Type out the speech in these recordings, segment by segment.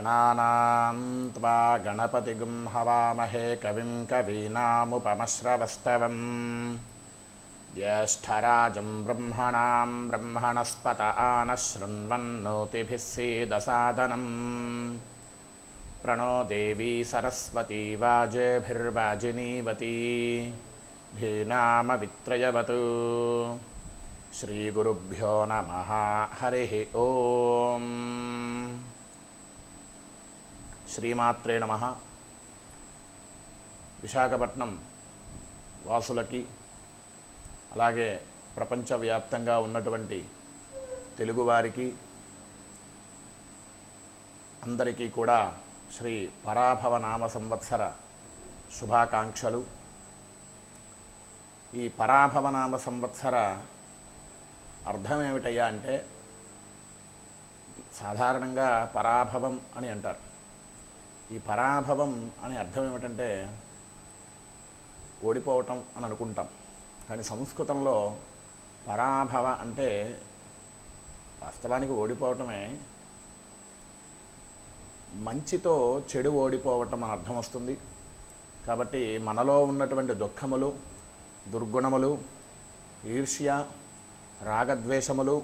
गणानां त्वा गणपतिगुं हवामहे कविं कवीनामुपमश्रवस्तवं ज्येष्ठराजं ब्रह्मणां ब्रह्मणस्पत आनशृण्वन्नोतिभिः सीदसादनं प्रणो देवी सरस्वती वाजेभिर्वाजिनीवती धीनामवित्रयवतु। श्रीगुरुभ्यो नमः। हरिः ओम्। శ్రీమాత్రే నమః. విశాఖపట్నం వాసులకి అలాగే ప్రపంచవ్యాప్తంగా ఉన్నటువంటి తెలుగువారికి అందరికీ కూడా శ్రీ పరాభవ నామ సంవత్సర శుభాకాంక్షలు. ఈ పరాభవ నామ సంవత్సర అర్థం ఏమిటయ్యా అంటే, సాధారణంగా పరాభవం అని అంటారు. ఈ పరాభవం అనే అర్థం ఏమిటంటే ఓడిపోవటం అని అనుకుంటాం. కానీ సంస్కృతంలో పరాభవ అంటే వాస్తవానికి ఓడిపోవటమే. మంచితో చెడు ఓడిపోవటం అని అర్థం వస్తుంది. కాబట్టి మనలో ఉన్నటువంటి దుఃఖములు, దుర్గుణములు, ఈర్ష్య, రాగద్వేషములు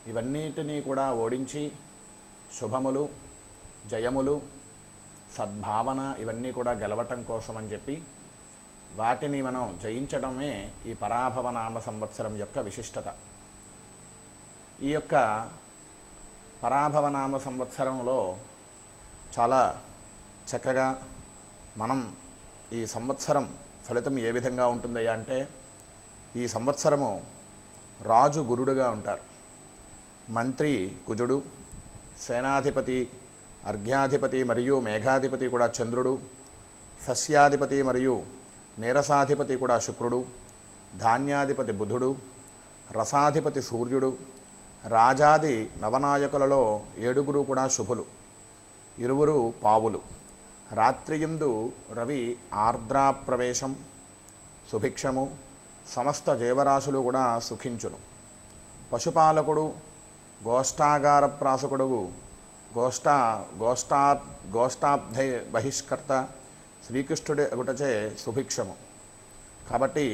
ఇవన్నిటినీ కూడా ఓడించి శుభములు, జయములు, సద్భావన ఇవన్నీ కూడా గెలవటం కోసం అని చెప్పి వాటిని మనం జయించడమే ఈ పరాభవనామ సంవత్సరం యొక్క విశిష్టత. ఈ యొక్క పరాభవనామ సంవత్సరంలో చాలా చక్కగా మనం ఈ సంవత్సరం ఫలితం ఏ విధంగా ఉంటుందయ్యా అంటే, ఈ సంవత్సరము రాజు గురుడుగా ఉంటారు, మంత్రి కుజుడు, సేనాధిపతి అర్ఘ్యాధిపతి మరియు మేఘాధిపతి కూడా చంద్రుడు, సస్యాధిపతి మరియు నీరసాధిపతి కూడా శుక్రుడు, ధాన్యాధిపతి బుధుడు, రసాధిపతి సూర్యుడు, రాజాది నవనాయకులలో 7 కూడా శుభులు, 2 పావులు. రాత్రియందు రవి ఆర్ద్రాప్రవేశం సుభిక్షము, సమస్త జీవరాశులు కూడా సుఖించును. పశుపాలకుడు గోష్ఠాగార ప్రాసకుడు గోష్ఠాబ్ధ బహిష్కర్త శ్రీకృష్ణుడి అగుటచే సుభిక్షము. కాబట్టి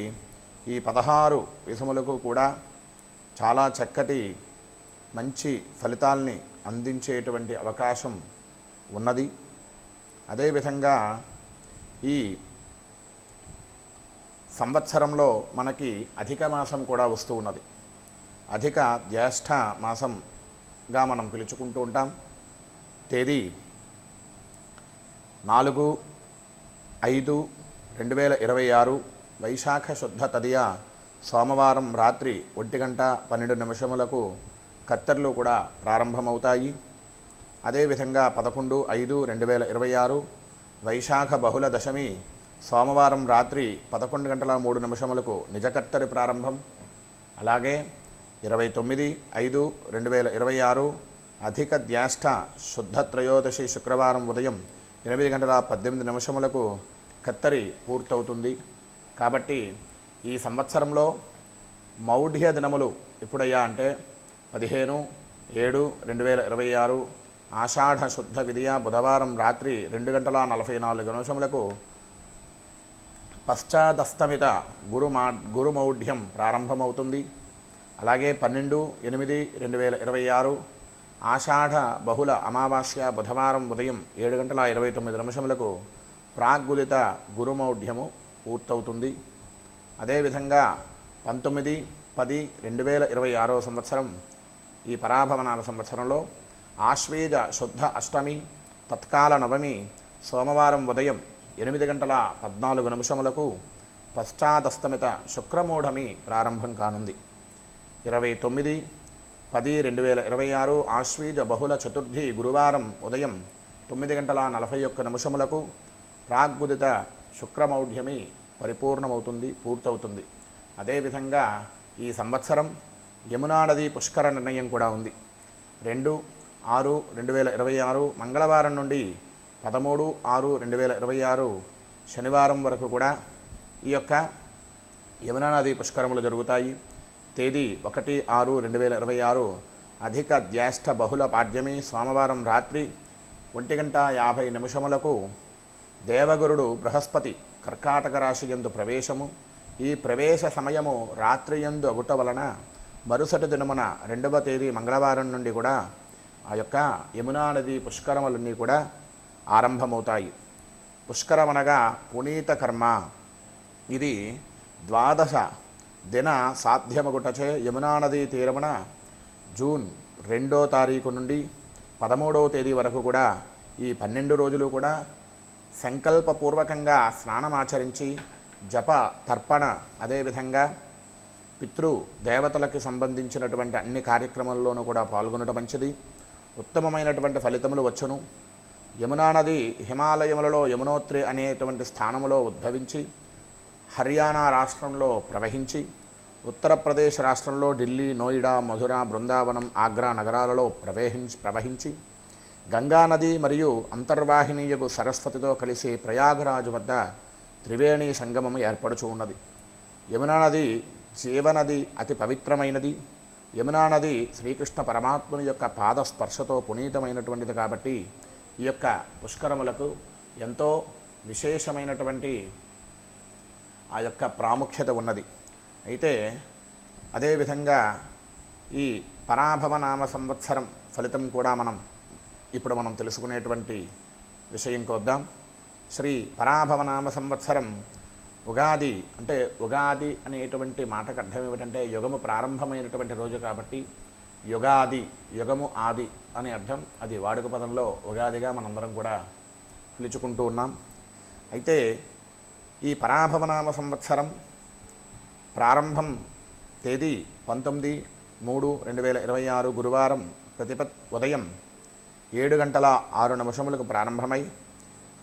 ఈ 16 విధములకు కూడా చాలా చక్కటి మంచి ఫలితాల్ని అందించేటువంటి అవకాశం ఉన్నది. అదేవిధంగా ఈ సంవత్సరంలో మనకి అధిక మాసం కూడా వస్తూ ఉన్నది. అధిక జ్యేష్ఠ మాసంగా మనం పిలుచుకుంటూ ఉంటాం. తేదీ 4/5/2026 వైశాఖ శుద్ధ తదియ సోమవారం రాత్రి 1:12 కత్తెర్లు కూడా ప్రారంభమవుతాయి. అదేవిధంగా 11/5/2026 వైశాఖ బహుళ దశమి సోమవారం రాత్రి 11:03 నిజకత్తెరి ప్రారంభం. అలాగే 29/5/2026 అధిక జ్యేష్ఠ శుద్ధ త్రయోదశి శుక్రవారం ఉదయం 8:18 కత్తెరి పూర్తవుతుంది. కాబట్టి ఈ సంవత్సరంలో మౌఢ్య దినములు ఎప్పుడయ్యా అంటే 15/7/2026 ఆషాఢ శుద్ధ విధియ బుధవారం రాత్రి 2:44 పశ్చాదస్తమిత గురుమౌఢ్యం ప్రారంభమవుతుంది. అలాగే 12/8/2026 ఆషాఢ బహుళ అమావాస్య బుధవారం ఉదయం 7:29 ప్రాగ్గులిత గురుమౌఢ్యము పూర్తవుతుంది. అదేవిధంగా 19/10/2026 సంవత్సరం ఈ పరాభవనామ సంవత్సరంలో ఆశ్వేజ శుద్ధ అష్టమి తత్కాల నవమి సోమవారం ఉదయం 8:14 పశ్చాదస్తమిత శుక్రమూఢమి ప్రారంభం కానుంది. 29/10/2026 ఆశ్వీజ బహుళ చతుర్థి గురువారం ఉదయం 9:41 ప్రాగ్గుదిత శుక్రమౌఢ్యమి పూర్తవుతుంది. అదేవిధంగా ఈ సంవత్సరం యమునా నది పుష్కర నిర్ణయం కూడా ఉంది. 2/6/2026 మంగళవారం నుండి 13/6/2026 శనివారం వరకు కూడా ఈ యొక్క యమునా నది పుష్కరములు జరుగుతాయి. తేదీ 1/6/2026 అధిక జ్యేష్ఠ బహుళ పాడ్యమి సోమవారం రాత్రి 1:50 దేవగురుడు బృహస్పతి కర్కాటక రాశి యందు ప్రవేశము. ఈ ప్రవేశ సమయము రాత్రి యందు అగుట వలన మరుసటి దినమున 2వ తేదీ మంగళవారం నుండి కూడా ఆ యొక్క యమునా నది పుష్కరములన్నీ కూడా ఆరంభమవుతాయి. పుష్కరమనగా పునీత కర్మ. ఇది 12 దిన సాధ్యమగుటచే యమునా నదీ తీరమున జూన్ 2వ తారీఖు నుండి 13వ తేదీ వరకు కూడా ఈ 12 రోజులు కూడా సంకల్పపూర్వకంగా స్నానమాచరించి జప తర్పణ అదేవిధంగా పితృ దేవతలకి సంబంధించినటువంటి అన్ని కార్యక్రమాల్లోనూ కూడా పాల్గొనడం మంచిది. ఉత్తమమైనటువంటి ఫలితములు వచ్చును. యమునా నది హిమాలయములలో యమునోత్రి అనేటువంటి స్థానములో ఉద్భవించి హర్యానా రాష్ట్రంలో ప్రవహించి ఉత్తరప్రదేశ్ రాష్ట్రంలో ఢిల్లీ, నోయిడా, మధుర, బృందావనం, ఆగ్రా నగరాలలో ప్రవహించి గంగానది మరియు అంతర్వాహినీయకు సరస్వతితో కలిసి ప్రయాగరాజు వద్ద త్రివేణి సంగమం ఏర్పడుచు ఉన్నది. యమునా నది జీవనది, అతి పవిత్రమైనది. యమునా నది శ్రీకృష్ణ పరమాత్ముని యొక్క పాదస్పర్శతో పునీతమైనటువంటిది కాబట్టి ఈ యొక్క పుష్కరములకు ఎంతో విశేషమైనటువంటి ఆ యొక్క ప్రాముఖ్యత ఉన్నది. అయితే అదేవిధంగా ఈ పరాభవనామ సంవత్సరం ఫలితం కూడా ఇప్పుడు మనం తెలుసుకునేటువంటి విషయం కొద్దాం. శ్రీ పరాభవనామ సంవత్సరం ఉగాది అంటే ఉగాది అనేటువంటి మాటకు అర్థం ఏమిటంటే యుగము ప్రారంభమైనటువంటి రోజు కాబట్టి యుగాది, యుగము ఆది అనే అర్థం. అది వాడుక పదంలో ఉగాదిగా మనందరం కూడా పిలుచుకుంటూ ఉన్నాం. అయితే ఈ పరాభవనామ సంవత్సరం ప్రారంభం తేదీ 19/3/2026 గురువారం ఉదయం 7:06 ప్రారంభమై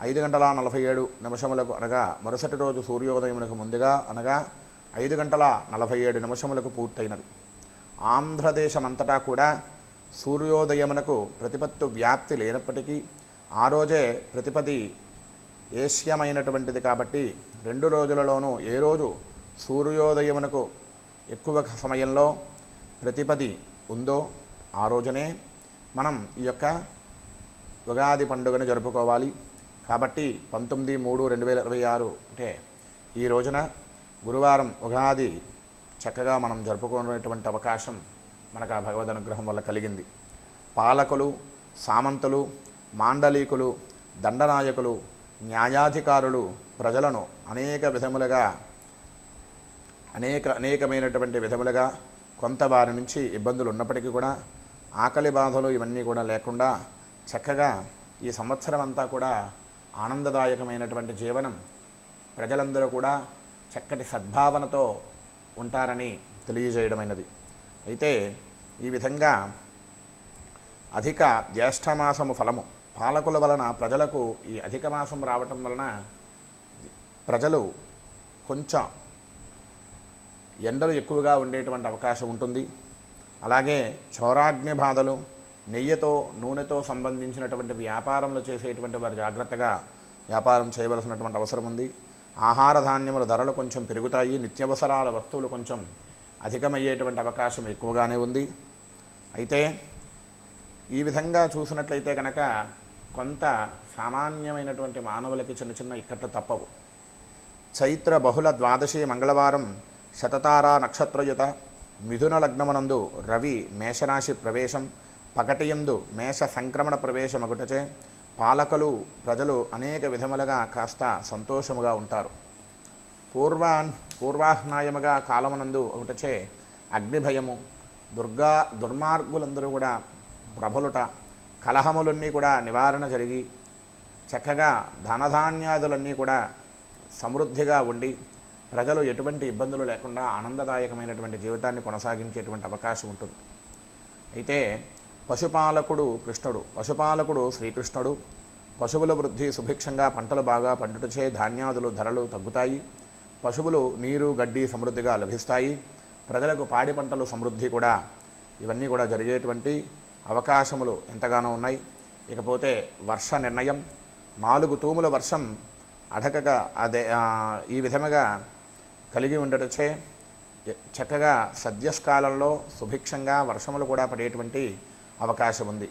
5:47 అనగా మరుసటి రోజు సూర్యోదయమునకు ముందుగా అనగా 5:47 పూర్తయినది. ఆంధ్రదేశమంతటా కూడా సూర్యోదయమునకు ప్రతిపత్తు వ్యాప్తి లేనప్పటికీ ఆ రోజే ప్రతిపది ఏష్యమైనటువంటిది కాబట్టి 2 రోజులలోనూ ఏ రోజు సూర్యోదయమునకు ఎక్కువ సమయంలో ప్రతిపది ఉందో ఆ రోజునే మనం ఈ యొక్క ఉగాది పండుగను జరుపుకోవాలి. కాబట్టి 19/3/2026 అంటే ఈ రోజున గురువారం ఉగాది చక్కగా మనం జరుపుకునేటువంటి అవకాశం మనకు ఆ భగవద్ అనుగ్రహం వల్ల కలిగింది. పాలకులు, సామంతులు, మాండలికులు, దండనాయకులు, న్యాయాధికారులు ప్రజలను అనేకమైనటువంటి విధములుగా కొంత వారి నుంచి ఇబ్బందులు ఉన్నప్పటికీ కూడా ఆకలి బాధలు ఇవన్నీ కూడా లేకుండా చక్కగా ఈ సంవత్సరం అంతా కూడా ఆనందదాయకమైనటువంటి జీవనం, ప్రజలందరూ కూడా చక్కటి సద్భావనతో ఉంటారని తెలియజేయడమైనది. అయితే ఈ విధంగా అధిక జ్యేష్ఠమాసము ఫలము పాలకుల వలన ప్రజలకు ఈ అధిక మాసం రావటం వలన ప్రజలు కొంచెం ఎండలు ఎక్కువగా ఉండేటువంటి అవకాశం ఉంటుంది. అలాగే చౌరాగ్ని బాధలు, నెయ్యితో నూనెతో సంబంధించినటువంటి వ్యాపారంలో చేసేటువంటి వారు జాగ్రత్తగా వ్యాపారం చేయవలసినటువంటి అవసరం ఉంది. ఆహార ధాన్యముల ధరలు కొంచెం పెరుగుతాయి. నిత్యావసరాల వస్తువులు కొంచెం అధికమయ్యేటువంటి అవకాశం ఎక్కువగానే ఉంది. అయితే ఈ విధంగా చూసినట్లయితే కనుక కొంత సామాన్యమైనటువంటి మానవులకి చిన్న చిన్న ఇక్కట్లు తప్పవు. చైత్ర బహుళ ద్వాదశి మంగళవారం శతతారా నక్షత్రయుత మిథున లగ్నమునందు రవి మేషరాశి ప్రవేశం, పగటియందు మేష సంక్రమణ ప్రవేశమగుటచే పాలకులు ప్రజలు అనేక విధములుగా కాస్త సంతోషముగా ఉంటారు. పూర్వాహ్నాయముగా కాలమునందు ఒకటచే అగ్నిభయము, దుర్మార్గులందరూ కూడా ప్రబలుట, కలహములన్నీ కూడా నివారణ జరిగి చక్కగా ధనధాన్యాదులన్నీ కూడా సమృద్ధిగా ఉండి ప్రజలు ఎటువంటి ఇబ్బందులు లేకుండా ఆనందదాయకమైనటువంటి జీవితాన్ని కొనసాగించేటువంటి అవకాశం ఉంటుంది. అయితే పశుపాలకుడు కృష్ణుడు, పశుపాలకుడు శ్రీకృష్ణుడు. పశువుల వృద్ధి సుభిక్షంగా పంటలు బాగా పండుటచే ధాన్యాదులు ధరలు తగ్గుతాయి. పశువులు నీరు గడ్డి సమృద్ధిగా లభిస్తాయి. ప్రజలకు పాడి పంటలు సమృద్ధి కూడా ఇవన్నీ కూడా జరిగేటువంటి అవకాశములు ఎంతగానో ఉన్నాయి. ఇకపోతే వర్ష నిర్ణయం 4 తూముల వర్షం అడగగా ఈ విధముగా కలిగి ఉండటచే చక్కగా సద్యస్కాలంలో సుభిక్షంగా వర్షములు కూడా పడేటువంటి అవకాశం ఉంది.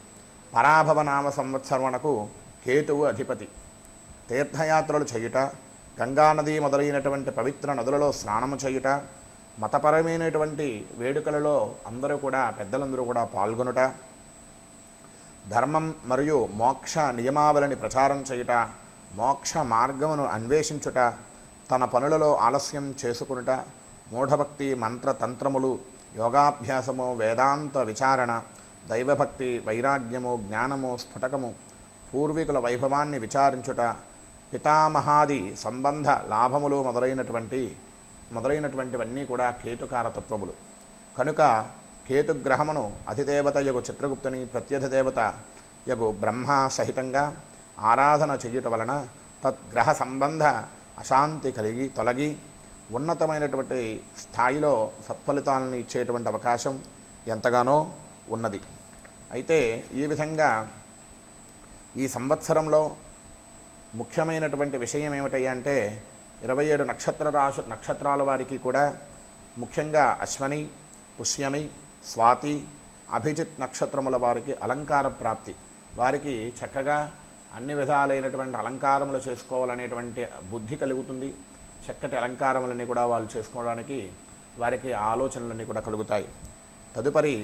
పరాభవ నామ సంవత్సరమునకు కేతువు అధిపతి. తీర్థయాత్రలు చేయుట, గంగానది మొదలైనటువంటి పవిత్ర నదులలో స్నానము చేయుట, మతపరమైనటువంటి వేడుకలలో అందరూ కూడా పెద్దలందరూ కూడా పాల్గొనుట, ధర్మం మరియు మోక్ష నియమావళిని ప్రచారం చేయుట, మోక్ష మార్గమును అన్వేషించుట, తన పనులలో ఆలస్యం చేసుకునుట, మూఢభక్తి మంత్ర తంత్రములు, యోగాభ్యాసము, వేదాంత విచారణ, దైవభక్తి, వైరాగ్యము, జ్ఞానము, స్ఫుటకము, పూర్వీకుల వైభవాన్ని విచారించుట, పితామహాది సంబంధ లాభములు మొదలైనటువంటివన్నీ కూడా కేతుకారతత్వములు. కనుక కేతుగ్రహమును అధిదేవత యగు చిత్రగుప్తుని, ప్రత్యధిదేవత యగు బ్రహ్మ సహితంగా ఆరాధన చెయ్యుట వలన తద్గ్రహ సంబంధ అశాంతి తొలగి ఉన్నతమైనటువంటి స్థాయిలో సత్ఫలితాలను ఇచ్చేటువంటి అవకాశం ఎంతగానో ఉన్నది. అయితే ఈ విధంగా ఈ సంవత్సరంలో ముఖ్యమైనటువంటి విషయం ఏమిటంటే 27 నక్షత్రాల వారికి కూడా ముఖ్యంగా అశ్వని, పుష్యమి, స్వాతి, అభిజిత్ నక్షత్రముల వారికి అలంకార ప్రాప్తి. వారికి చక్కగా అన్ని విధాలైనటువంటి అలంకారములు చేసుకోవాలనేటువంటి బుద్ధి కలుగుతుంది. చక్కటి అలంకారములన్నీ కూడా వాళ్ళు చేసుకోవడానికి వారికి ఆలోచనలన్నీ కూడా కలుగుతాయి. తదుపరి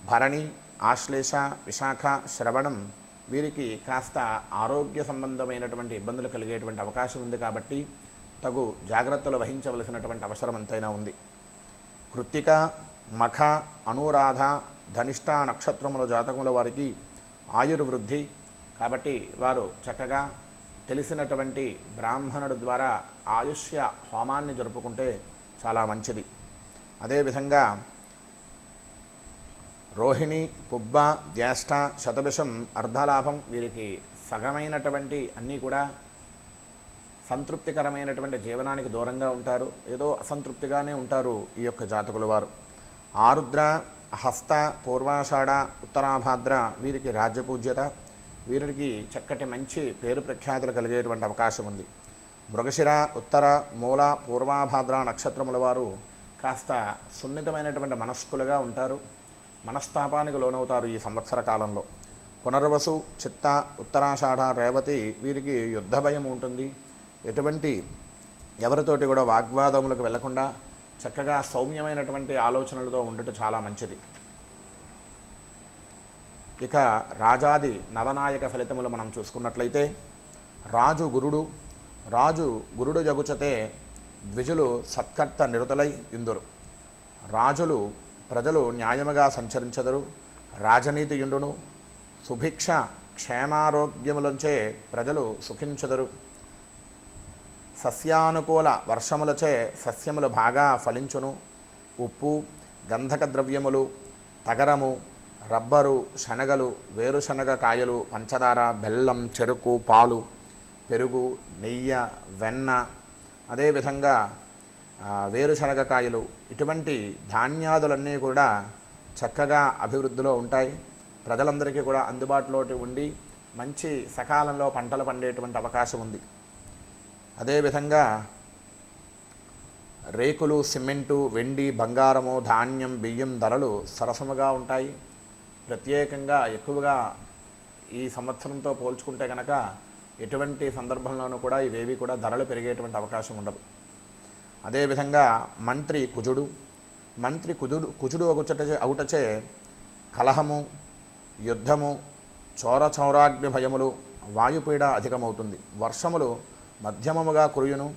భరణి, ఆశ్లేష, విశాఖ, శ్రవణం వీరికి కాస్త ఆరోగ్య సంబంధమైనటువంటి ఇబ్బందులు కలిగేటువంటి అవకాశం ఉంది. కాబట్టి తగు జాగ్రత్తలు వహించవలసినటువంటి అవసరం ఎంతైనా ఉంది. కృత్తిక, మఖ, అనురాధ, ధనిష్ట నక్షత్రముల జాతకముల వారికి ఆయుర్వృద్ధి. కాబట్టి వారు చక్కగా తెలిసినటువంటి బ్రాహ్మణుడు ద్వారా ఆయుష్య హోమాన్ని జరుపుకుంటే చాలా మంచిది. అదేవిధంగా రోహిణి, పుబ్బ, జ్యేష్ఠ, శతభిషం, అర్ధలాభం వీరికి సగమైనటువంటి అన్నీ కూడా సంతృప్తికరమైనటువంటి జీవనానికి దూరంగా ఉంటారు. ఏదో అసంతృప్తిగానే ఉంటారు ఈ యొక్క జాతకుల వారు. ఆరుద్ర, హస్త, పూర్వాషాఢ, ఉత్తరాభాద్ర వీరికి రాజ్యపూజ్యత. వీరికి చక్కటి మంచి పేరు ప్రఖ్యాతులు కలిగేటువంటి అవకాశం ఉంది. మృగశిర, ఉత్తర, మూల, పూర్వాభాద్ర నక్షత్రముల వారు కాస్త సున్నితమైనటువంటి మనస్కులుగా ఉంటారు. మనస్తాపానికి లోనవుతారు ఈ సంవత్సర కాలంలో. పునర్వసు, చిత్త, ఉత్తరాషాఢ, రేవతి వీరికి యుద్ధ భయం ఉంటుంది. ఎటువంటి ఎవరితోటి కూడా వాగ్వాదములకు వెళ్లకుండా చక్కగా సౌమ్యమైనటువంటి ఆలోచనలతో ఉండటం చాలా మంచిది. ఇక రాజాది నవనాయక ఫలితములు మనం చూసుకున్నట్లయితే రాజు గురుడు జగుచతే ద్విజులు సత్కర్త నిరుతలై ఇందురు. రాజులు ప్రజలు న్యాయముగా సంచరించెదరు. రాజనీతియుండును. సుభిక్ష క్షేమారోగ్యములంచే ప్రజలు సుఖించెదరు. సస్యానుకూల వర్షములచే సస్యములు బాగా ఫలించును. ఉప్పు, గంధక ద్రవ్యములు, తగరము, రబ్బరు, శనగలు, వేరుశనగ కాయలు, పంచదార, బెల్లం, చెరుకు, పాలు, పెరుగు, నెయ్యి, వెన్న, అదేవిధంగా వేరుశనగ కాయలు ఇటువంటి ధాన్యాదులన్నీ కూడా చక్కగా అభివృద్ధిలో ఉంటాయి. ప్రజలందరికీ కూడా అందుబాటులో ఉండి మంచి సకాలంలో పంటలు పండేటువంటి అవకాశం ఉంది. అదేవిధంగా రేకులు, సిమెంటు, వెండి, బంగారము, ధాన్యం, బియ్యం ధరలు సరసముగా ఉంటాయి. ప్రత్యేకంగా ఎక్కువగా ఈ సంవత్సరంతో పోల్చుకుంటే కనుక ఎటువంటి సందర్భంలోనూ కూడా ఇవేవి కూడా ధరలు పెరిగేటువంటి అవకాశం ఉండదు. అదేవిధంగా మంత్రి కుజుడు అవుటచే కలహము, యుద్ధము, చౌరాగ్ని భయములు, వాయుపీడ అధికమవుతుంది. వర్షములు మధ్యమముగా కురియును.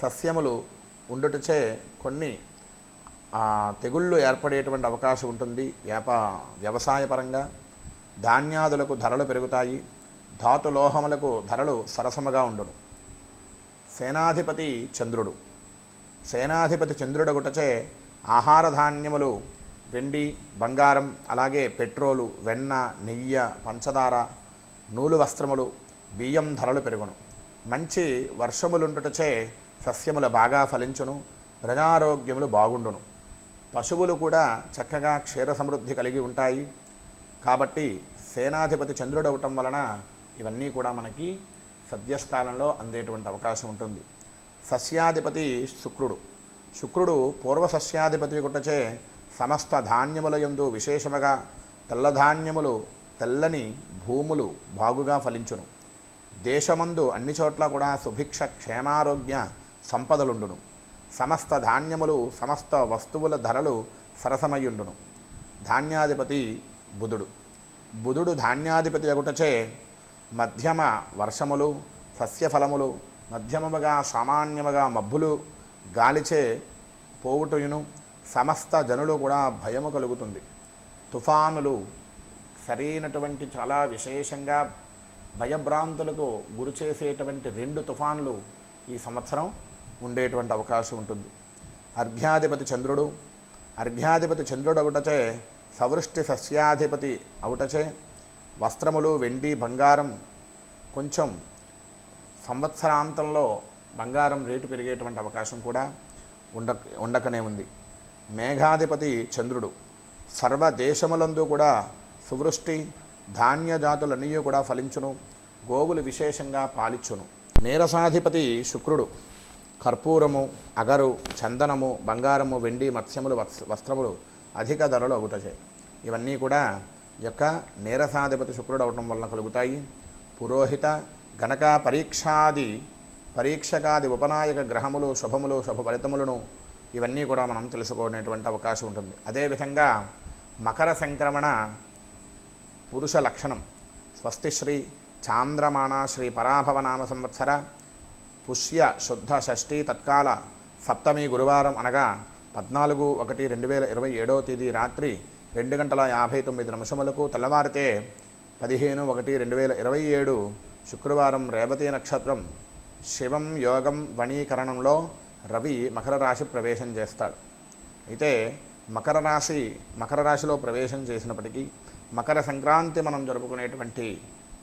సస్యములు ఉండుటచే కొన్ని తెగుళ్ళు ఏర్పడేటువంటి అవకాశం ఉంటుంది. వ్యవసాయపరంగా ధాన్యాదులకు ధరలు పెరుగుతాయి. ధాతులోహములకు ధరలు సరసముగా ఉండును. సేనాధిపతి చంద్రుడగుటచే ఆహార ధాన్యములు, వెండి, బంగారం, అలాగే పెట్రోలు, వెన్న, నెయ్యి, పంచదార, నూలు వస్త్రములు, బియ్యం ధరలు పెరుగును. మంచి వర్షములుండుటచే సస్యములు బాగా ఫలించును. ప్రజారోగ్యములు బాగుండును. పశువులు కూడా చక్కగా క్షీర సమృద్ధి కలిగి ఉంటాయి. కాబట్టి సేనాధిపతి చంద్రుడు అవటం వలన ఇవన్నీ కూడా మనకి సద్యస్థానంలో అందేటువంటి అవకాశం ఉంటుంది. సస్యాధిపతి శుక్రుడు పూర్వ సస్యాధిపతి గుట్టచే సమస్త ధాన్యముల యందు విశేషముగా తెల్లని భూములు బాగుగా ఫలించును. దేశమందు అన్ని చోట్ల కూడా సుభిక్ష క్షేమారోగ్య సంపదలుండును. సమస్త ధాన్యములు సమస్త వస్తువుల ధరలు సరసమయ్యుండును. ధాన్యాధిపతి బుధుడు. బుధుడు ధాన్యాధిపతి అగుటచే మధ్యమ వర్షములు, సస్యఫలములు, మధ్యమముగా సామాన్యముగా మబ్బులు గాలిచే పోవుటయును. సమస్త జనులు కూడా భయము కలుగుతుంది. తుఫానులు సరైనటువంటి చాలా విశేషంగా భయభ్రాంతులకు గురి చేసేటువంటి 2 తుఫానులు ఈ సంవత్సరం ఉండేటువంటి అవకాశం ఉంటుంది. అర్ఘ్యాధిపతి చంద్రుడు. అర్ఘ్యాధిపతి చంద్రుడు అవుటచే సవృష్టి సస్యాధిపతి అవుటచే వస్త్రములు, వెండి, బంగారం కొంచెం సంవత్సరాంతంలో బంగారం రేటు పెరిగేటువంటి అవకాశం కూడా ఉండకనే ఉంది. మేఘాధిపతి చంద్రుడు. సర్వదేశములందు కూడా సువృష్టి ధాన్య జాతులన్నీ కూడా ఫలించును. గోవులు విశేషంగా పాలిచ్చును. నీరసాధిపతి శుక్రుడు. కర్పూరము, అగరు, చందనము, బంగారము, వెండి, మత్స్యములు, వస్త్రములు అధిక ధరలు అవుతాయి. ఇవన్నీ కూడా యొక్క నీరసాధిపతి శుక్రుడు అవటం వలన కలుగుతాయి. పురోహిత, గణక, పరీక్షకాది ఉపనాయక గ్రహములు శుభములు, శుభ ఫలితములను ఇవన్నీ కూడా మనం తెలుసుకోనేటువంటి అవకాశం ఉంటుంది. అదేవిధంగా మకర సంక్రమణ పురుష లక్షణం. స్వస్తిశ్రీ చాంద్రమాణ శ్రీ పరాభవనామ సంవత్సర పుష్య శుద్ధ షష్ఠి తత్కాల సప్తమి గురువారం అనగా 14/1/2027 తేదీ రాత్రి 2:59 తెల్లవారితే 15/1/2027 శుక్రవారం రేవతి నక్షత్రం శివం యోగం వణీకరణంలో రవి మకర రాశి ప్రవేశం చేస్తాడు. అయితే మకర రాశిలో ప్రవేశం చేసినప్పటికీ మకర సంక్రాంతి మనం జరుపుకునేటువంటి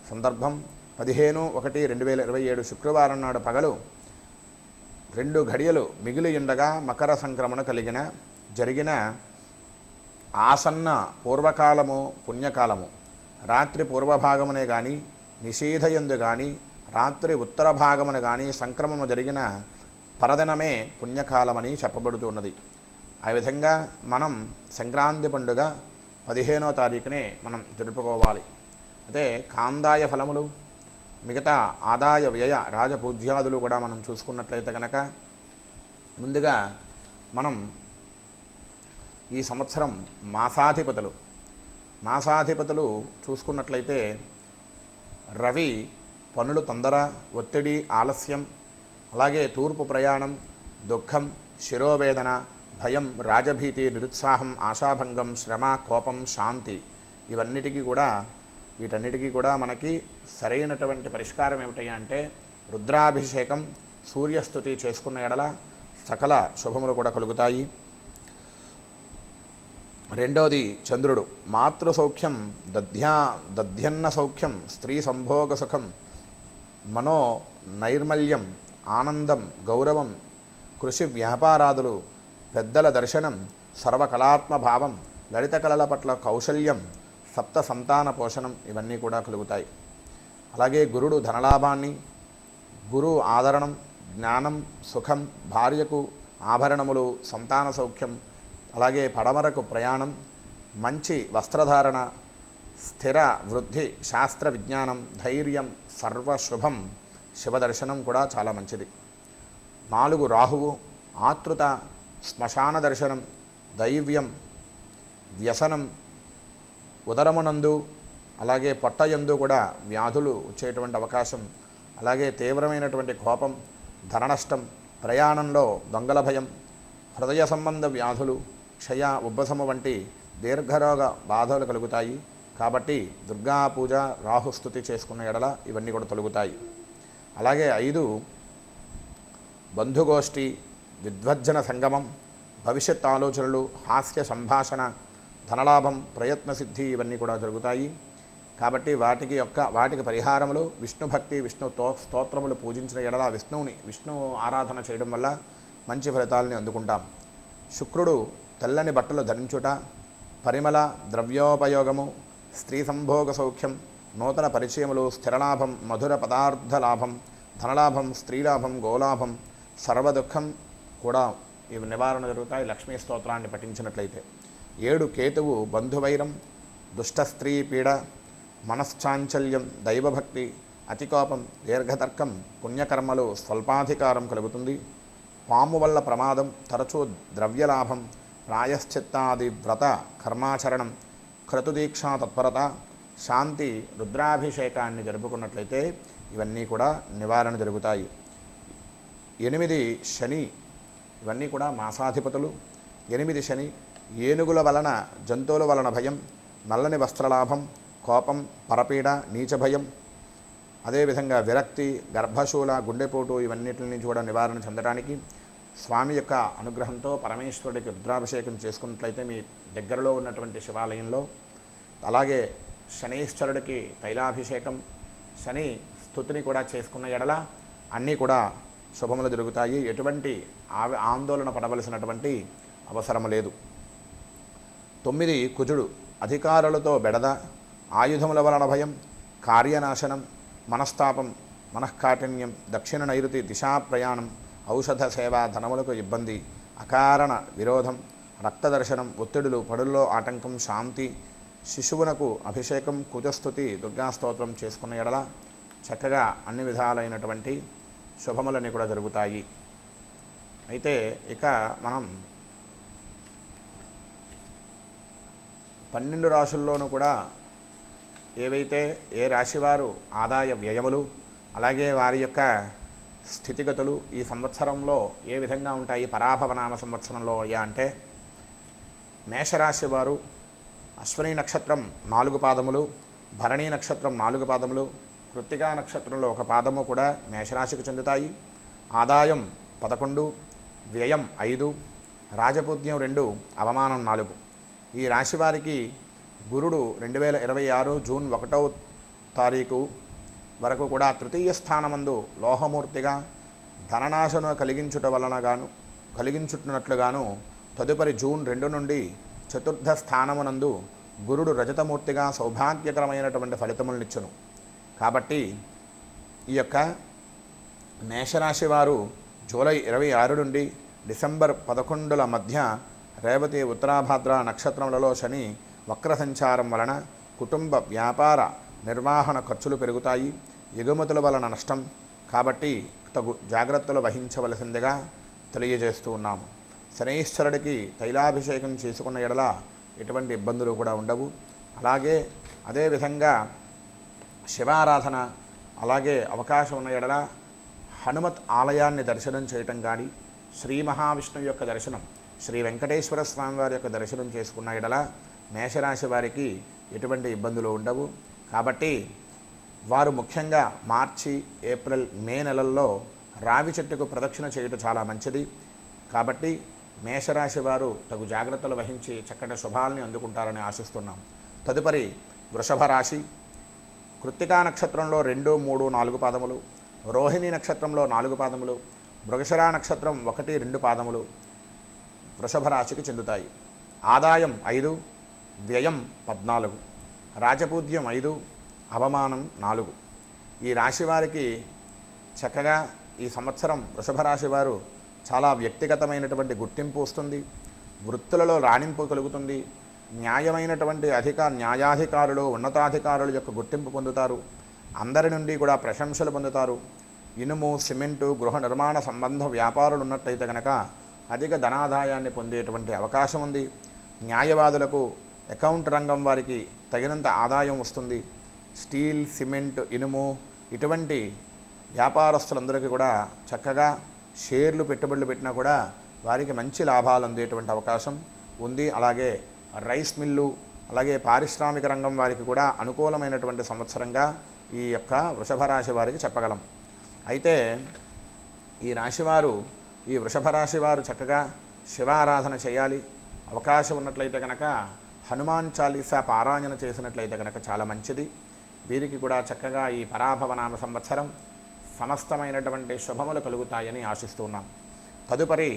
సందర్భం 15/1/2027 శుక్రవారం నాడు పగలు 2 గడియలు మిగిలి ఉండగా మకర సంక్రమణ జరిగిన ఆసన్న పూర్వకాలము పుణ్యకాలము. రాత్రి పూర్వభాగమునే కానీ నిషీధయందు కానీ రాత్రి ఉత్తర భాగమున కానీ సంక్రమము జరిగిన పరదినమే పుణ్యకాలమని చెప్పబడుతున్నది. ఆ విధంగా మనం సంక్రాంతి పండుగ 15వ తారీఖునే మనం జరుపుకోవాలి. అయితే కాందాయ ఫలములు, మిగతా ఆదాయ వ్యయ రాజపూజ్యాదులు కూడా మనం చూసుకున్నట్లయితే కనుక ముందుగా మనం ఈ సంవత్సరం మాసాధిపతులు చూసుకున్నట్లయితే రవి పనులు తొందర, ఒత్తిడి, ఆలస్యం, అలాగే తూర్పు ప్రయాణం, దుఃఖం, శిరోవేదన, భయం, రాజభీతి, నిరుత్సాహం, ఆశాభంగం, శ్రమ, కోపం, శాంతి వీటన్నిటికీ కూడా మనకి సరైనటువంటి పరిష్కారం ఏమిటయ్యా అంటే రుద్రాభిషేకం, సూర్యస్తుతి చేసుకున్న ఎడల సకల శుభములు కూడా కలుగుతాయి. రెండవది చంద్రుడు. మాతృ సౌఖ్యం, దధ్యన్న సౌఖ్యం, స్త్రీ సంభోగ సుఖం, మనో నైర్మల్యం, ఆనందం, గౌరవం, కృషి వ్యాపారాదులు, పెద్దల దర్శనం, సర్వకళాత్మ భావం, లలిత కళల పట్ల కౌశల్యం, సప్త సంతాన పోషణం ఇవన్నీ కూడా కలుగుతాయి. అలాగే గురుడు ధనలాభాన్ని, గురు ఆదరణం, జ్ఞానం, సుఖం, భార్యకు ఆభరణములు, సంతాన సౌఖ్యం, అలాగే పడమరకు ప్రయాణం, మంచి వస్త్రధారణ, స్థిర వృద్ధి, శాస్త్ర విజ్ఞానం, ధైర్యం, సర్వశుభం, శివదర్శనం కూడా చాలా మంచిది. 4 రాహువు, ఆతృత, శ్మశాన దర్శనం, దైవ్యం, వ్యసనం, ఉదరమునందు అలాగే పొట్టయందు కూడా వ్యాధులు వచ్చేటువంటి అవకాశం, అలాగే తీవ్రమైనటువంటి కోపం, ధననష్టం, ప్రయాణంలో దొంగల భయం, హృదయ సంబంధ వ్యాధులు, క్షయ, ఉబ్బసము వంటి దీర్ఘరోగ బాధలు కలుగుతాయి. కాబట్టి దుర్గా పూజ, రాహుస్థుతి చేసుకున్న ఎడల ఇవన్నీ కూడా తొలగుతాయి. అలాగే 5 బంధుగోష్ఠి, విద్వజ్జన సంగమం, భవిష్యత్ ఆలోచనలు, హాస్య సంభాషణ, ధనలాభం, ప్రయత్న సిద్ధి ఇవన్నీ కూడా జరుగుతాయి. కాబట్టి వాటికి పరిహారములు విష్ణు భక్తి, విష్ణు స్తోత్రములు పూజించిన ఎడల విష్ణు ఆరాధన చేయడం వల్ల మంచి ఫలితాలని అందుకుంటాం. శుక్రుడు తెల్లని బట్టలు ధరించుట, పరిమళ ద్రవ్యోపయోగము, స్త్రీ సంభోగ సౌఖ్యం, నూతన పరిచయములు, స్థిరలాభం, మధుర పదార్థ లాభం, ధనలాభం, స్త్రీలాభం, గోలాభం, సర్వదుఖం కూడా ఇవి నివారణ జరుగుతాయి లక్ష్మీ స్తోత్రాన్ని పఠించినట్లయితే. 7 కేతువు బంధువైరం, దుష్ట స్త్రీ పీడ, మనశ్చాంచల్యం, దైవభక్తి, అతికోపం, దీర్ఘతర్కం, పుణ్యకర్మలు స్వల్పాధికారం కలుగుతుంది. పాము వల్ల ప్రమాదం, తరచూ ద్రవ్యలాభం, ప్రాయశ్చిత్తాది వ్రత కర్మాచరణం, క్రతుదీక్షా తత్పరత, శాంతి, రుద్రాభిషేకాన్ని జరుపుకున్నట్లయితే ఇవన్నీ కూడా నివారణ జరుగుతాయి. 8 శని, ఇవన్నీ కూడా మాసాధిపతులు. 8 శని, ఏనుగుల వలన జంతువుల వలన భయం, నల్లని వస్త్రలాభం, కోపం, పరపీడ, నీచ భయం, అదేవిధంగా విరక్తి, గర్భశూల, గుండెపోటు ఇవన్నిటి నుంచి కూడా నివారణ చెందడానికి స్వామి యొక్క అనుగ్రహంతో పరమేశ్వరుడికి రుద్రాభిషేకం చేసుకున్నట్లయితే మీ దగ్గరలో ఉన్నటువంటి శివాలయంలో, అలాగే శనీశ్వరుడికి తైలాభిషేకం, శని స్తుతిని కూడా చేసుకున్న ఎడల అన్నీ కూడా శుభములు జరుగుతాయి. ఎటువంటి ఆందోళన పడవలసినటువంటి అవసరం లేదు. 9 కుజుడు, అధికారులతో బెడద, ఆయుధముల వలన భయం, కార్యనాశనం, మనస్తాపం, మనఃకాఠిన్యం, దక్షిణ నైరుతి దిశా ప్రయాణం, ఔషధ సేవ, ధనములకు ఇబ్బంది, అకారణ విరోధం, రక్తదర్శనం, ఒత్తిడులు, పడుల్లో ఆటంకం, శాంతి, శిశువునకు అభిషేకం, కుజస్తుతి, దుర్గాస్తోత్రం చేసుకున్న ఎడల చక్కగా అన్ని విధాలైనటువంటి శుభములన్నీ కూడా జరుగుతాయి. అయితే ఇక మనం 12 రాశుల్లోనూ కూడా ఏవైతే ఏ రాశివారు ఆదాయ వ్యయములు, అలాగే వారి యొక్క స్థితిగతులు ఈ సంవత్సరంలో ఏ విధంగా ఉంటాయి పరాభవనామ సంవత్సరంలో అయ్యా అంటే, మేషరాశి వారు అశ్విని నక్షత్రం 4 పాదములు, భరణీ నక్షత్రం 4 పాదములు, కృత్తికా నక్షత్రంలో 1 పాదము కూడా మేషరాశికి చెందుతాయి. ఆదాయం 11, వ్యయం 5, రాజపూజ్యం 2, అవమానం 4. ఈ రాశి వారికి గురుడు 2026 జూన్ 1వ తారీఖు వరకు కూడా తృతీయ స్థానమందు లోహమూర్తిగా ధననాశను కలిగించున్నట్లుగాను, తదుపరి జూన్ 2 నుండి చతుర్థ స్థానమునందు గురుడు రజతమూర్తిగా సౌభాగ్యకరమైనటువంటి ఫలితములనిచ్చును. కాబట్టి ఈ యొక్క మేషరాశి వారు జూలై 26 నుండి డిసెంబర్ 11ల మధ్య రేవతి, ఉత్తరాభాద్ర నక్షత్రములలో శని వక్ర సంచారం వలన కుటుంబ వ్యాపార నిర్వహణ ఖర్చులు పెరుగుతాయి, ఎగుమతుల వలన నష్టం. కాబట్టి తగు జాగ్రత్తలు వహించవలసిందిగా తెలియజేస్తూ ఉన్నాము. శనీశ్వరుడికి తైలాభిషేకం చేసుకున్న ఎడల ఎటువంటి ఇబ్బందులు కూడా ఉండవు. అలాగే అదేవిధంగా శివారాధన, అలాగే అవకాశం ఉన్న ఎడల హనుమత్ ఆలయాన్ని దర్శనం చేయటం కానీ, శ్రీ మహావిష్ణువు యొక్క దర్శనం, శ్రీ వెంకటేశ్వర స్వామి వారి యొక్క దర్శనం చేసుకున్న ఎడల మేషరాశి వారికి ఎటువంటి ఇబ్బందులు ఉండవు. కాబట్టి వారు ముఖ్యంగా మార్చి, ఏప్రిల్, మే నెలల్లో రావి చెట్టుకు ప్రదక్షిణ చేయటం చాలా మంచిది. కాబట్టి మేషరాశి వారు తగు జాగ్రత్తలు వహించి చక్కటి శుభాలని అందుకుంటారని ఆశిస్తున్నాం. తదుపరి వృషభ రాశి, కృత్తికా నక్షత్రంలో 2, 3, 4 పాదములు, రోహిణి నక్షత్రంలో 4 పాదములు, మృగశిర నక్షత్రం 1, 2 పాదములు వృషభ రాశికి చెందుతాయి. ఆదాయం 5, వ్యయం 14, రాజపూజ్యం 5, అవమానం 4. ఈ రాశి వారికి చక్కగా ఈ సంవత్సరం వృషభ రాశి వారు చాలా వ్యక్తిగతమైనటువంటి గుర్తింపు వస్తుంది, వృత్తులలో రాణింపు కలుగుతుంది, న్యాయమైనటువంటి న్యాయాధికారులు, ఉన్నతాధికారుల యొక్క గుర్తింపు పొందుతారు, అందరి నుండి కూడా ప్రశంసలు పొందుతారు. ఇనుము, సిమెంటు, గృహ నిర్మాణ సంబంధ వ్యాపారులు ఉన్నట్లయితే కనుక అధిక ధనాదాయాన్ని పొందేటువంటి అవకాశం ఉంది. న్యాయవాదులకు, అకౌంట్ రంగం వారికి తగినంత ఆదాయం వస్తుంది. స్టీల్, సిమెంట్, ఇనుము ఇటువంటి వ్యాపారస్తులందరికీ కూడా చక్కగా షేర్లు పెట్టుబడులు పెట్టినా కూడా వారికి మంచి లాభాలు అందేటువంటి అవకాశం ఉంది. అలాగే రైస్ మిల్లు, అలాగే పారిశ్రామిక రంగం వారికి కూడా అనుకూలమైనటువంటి సంవత్సరంగా ఈ యొక్క వృషభ రాశి వారికి చెప్పగలం. అయితే ఈ వృషభ రాశి వారు చక్కగా శివారాధన చేయాలి. అవకాశం ఉన్నట్లయితే కనుక హనుమాన్ చాలీసా పారాయణ చేసినట్లయితే కనుక చాలా మంచిది. వీరికి కూడా చక్కగా ఈ పరాభవనామ సంవత్సరం సమస్తమైనటువంటి శుభములు కలుగుతాయని ఆశిస్తున్నాం. తదుపరి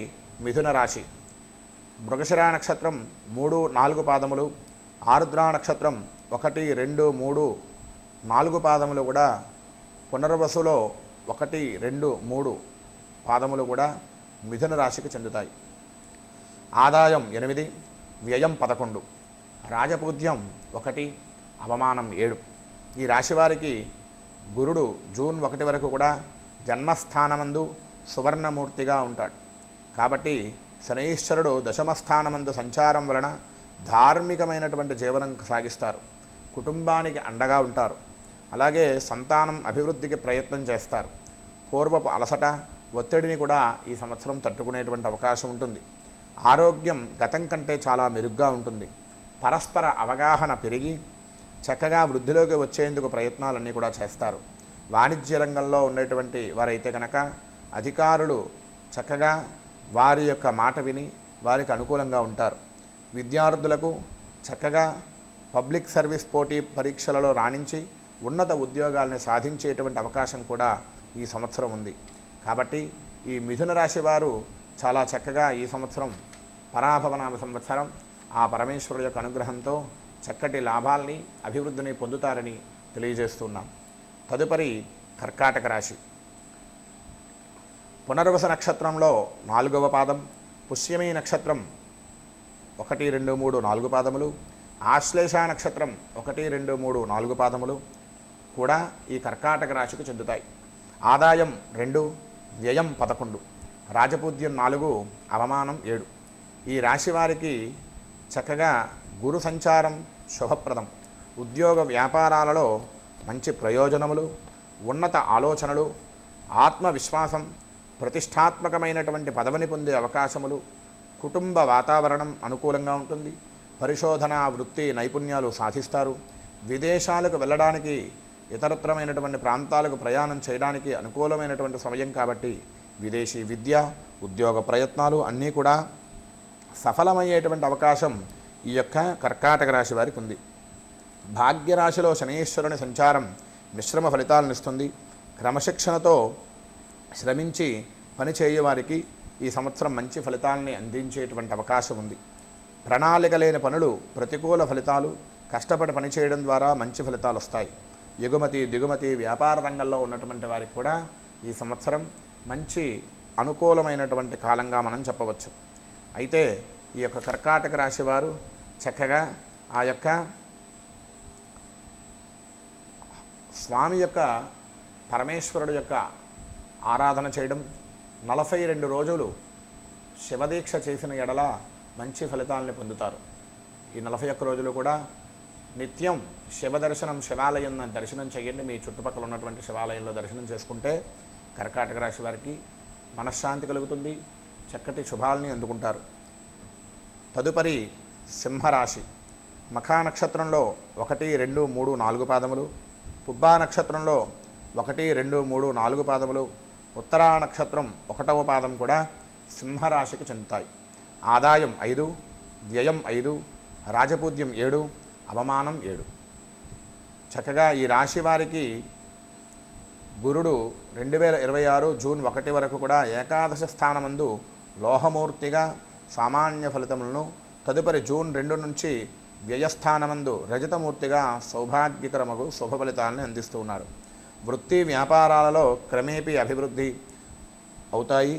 మిథున రాశి, మృగశిర నక్షత్రం 3, 4 పాదములు, ఆరుద్ర నక్షత్రం 1, 2, 3, 4 పాదములు కూడా, పునర్వసులో 1, 2, 3 పాదములు కూడా మిథున రాశికి చెందుతాయి. ఆదాయం 8, వ్యయం 11, రాజపూజ్యం 1, అవమానం 7. ఈ రాశి వారికి గురుడు జూన్ 1 వరకు కూడా జన్మస్థానమందు సువర్ణమూర్తిగా ఉంటాడు. కాబట్టి శనైశ్వరుడు దశమస్థానమందు సంచారం వలన ధార్మికమైనటువంటి జీవనం సాగిస్తారు, కుటుంబానికి అండగా ఉంటారు, అలాగే సంతానం అభివృద్ధికి ప్రయత్నం చేస్తారు. పూర్వపు అలసట ఒత్తిడిని కూడా ఈ సంవత్సరం తట్టుకునేటువంటి అవకాశం ఉంటుంది. ఆరోగ్యం గతం కంటే చాలా మెరుగ్గా ఉంటుంది. పరస్పర అవగాహన పెరిగి చక్కగా వృద్ధిలోకి వచ్చేందుకు ప్రయత్నాలన్నీ కూడా చేస్తారు. వాణిజ్య రంగంలో ఉండేటువంటి వారైతే కనుక అధికారులు చక్కగా వారి యొక్క మాట విని వారికి అనుకూలంగా ఉంటారు. విద్యార్థులకు చక్కగా పబ్లిక్ సర్వీస్ పోటీ పరీక్షలలో రాణించి ఉన్నత ఉద్యోగాల్ని సాధించేటువంటి అవకాశం కూడా ఈ సంవత్సరం ఉంది. కాబట్టి ఈ మిథున రాశి వారు చాలా చక్కగా ఈ సంవత్సరం పరాభవనామ సంవత్సరం ఆ పరమేశ్వరుడు యొక్క అనుగ్రహంతో చక్కటి లాభాల్ని అభివృద్ధిని పొందుతారని తెలియజేస్తున్నాం. తదుపరి కర్కాటక రాశి. పునర్వస నక్షత్రంలో 4వ పాదం, పుష్యమి నక్షత్రం 1, 2, 3, 4 పాదములు, ఆశ్లేష నక్షత్రం 1, 2, 3, 4 పాదములు కూడా ఈ కర్కాటక రాశికి చెందుతాయి. ఆదాయం 2, వ్యయం 11, రాజపూజ్యం 4, అవమానం 7. ఈ రాశి వారికి చక్కగా గురు సంచారం శుభప్రదం. ఉద్యోగ వ్యాపారాలలో మంచి ప్రయోజనములు, ఉన్నత ఆలోచనలు, ఆత్మవిశ్వాసం, ప్రతిష్టాత్మకమైనటువంటి పదవిని పొందే అవకాశములు, కుటుంబ వాతావరణం అనుకూలంగా ఉంటుంది. పరిశోధన వృత్తి నైపుణ్యాలు సాధిస్తారు. విదేశాలకు వెళ్ళడానికి, ఇతరత్రమైనటువంటి ప్రాంతాలకు ప్రయాణం చేయడానికి అనుకూలమైనటువంటి సమయం కాబట్టి విదేశీ విద్య, ఉద్యోగ ప్రయత్నాలు అన్నీ కూడా సఫలమయ్యేటువంటి అవకాశం ఈ యొక్క కర్కాటక రాశి వారికి ఉంది. భాగ్యరాశిలో శనీశ్వరుని సంచారం మిశ్రమ ఫలితాలను ఇస్తుంది. క్రమశిక్షణతో శ్రమించి పనిచేయవారికి ఈ సంవత్సరం మంచి ఫలితాలని అందించేటువంటి అవకాశం ఉంది. ప్రణాళిక లేని పనులు ప్రతికూల ఫలితాలు, కష్టపడి పనిచేయడం ద్వారా మంచి ఫలితాలు వస్తాయి. ఎగుమతి దిగుమతి వ్యాపార రంగంలో ఉన్నటువంటి వారికి కూడా ఈ సంవత్సరం మంచి అనుకూలమైనటువంటి కాలంగా మనం చెప్పవచ్చు. అయితే ఈ యొక్క కర్కాటక రాశి వారు చక్కగా ఆ యొక్క స్వామి యొక్క పరమేశ్వరుడు యొక్క ఆరాధన చేయడం, 42 రోజులు శివదీక్ష చేసిన ఎడల మంచి ఫలితాలని పొందుతారు. ఈ 41 రోజులు కూడా నిత్యం శివ దర్శనం, శివాలయం దర్శనం చేయండి. మీ చుట్టుపక్కల ఉన్నటువంటి శివాలయంలో దర్శనం చేసుకుంటే కర్కాటక రాశి వారికి మనశ్శాంతి కలుగుతుంది, చక్కటి శుభాలని అందుకుంటారు. తదుపరి సింహరాశి. మఖా నక్షత్రంలో 1, 2, 3, 4 పాదములు, పుబ్బా నక్షత్రంలో 1, 2, 3, 4 పాదములు, ఉత్తరా నక్షత్రం 1వ పాదం కూడా సింహరాశికి చెందుతాయి. ఆదాయం 5, వ్యయం 5, రాజపూజ్యం 7, అవమానం 7. చక్కగా ఈ రాశి వారికి గురుడు 2026 జూన్ 1 వరకు కూడా ఏకాదశ స్థానమందు లోహమూర్తిగా సామాన్య ఫలితములను, తదుపరి జూన్ 2 నుంచి వ్యయస్థానమందు రజతమూర్తిగా సౌభాగ్యకరమగు శుభ ఫలితాలను అందిస్తూ ఉన్నారు. వృత్తి వ్యాపారాలలో క్రమేపీ అభివృద్ధి అవుతాయి.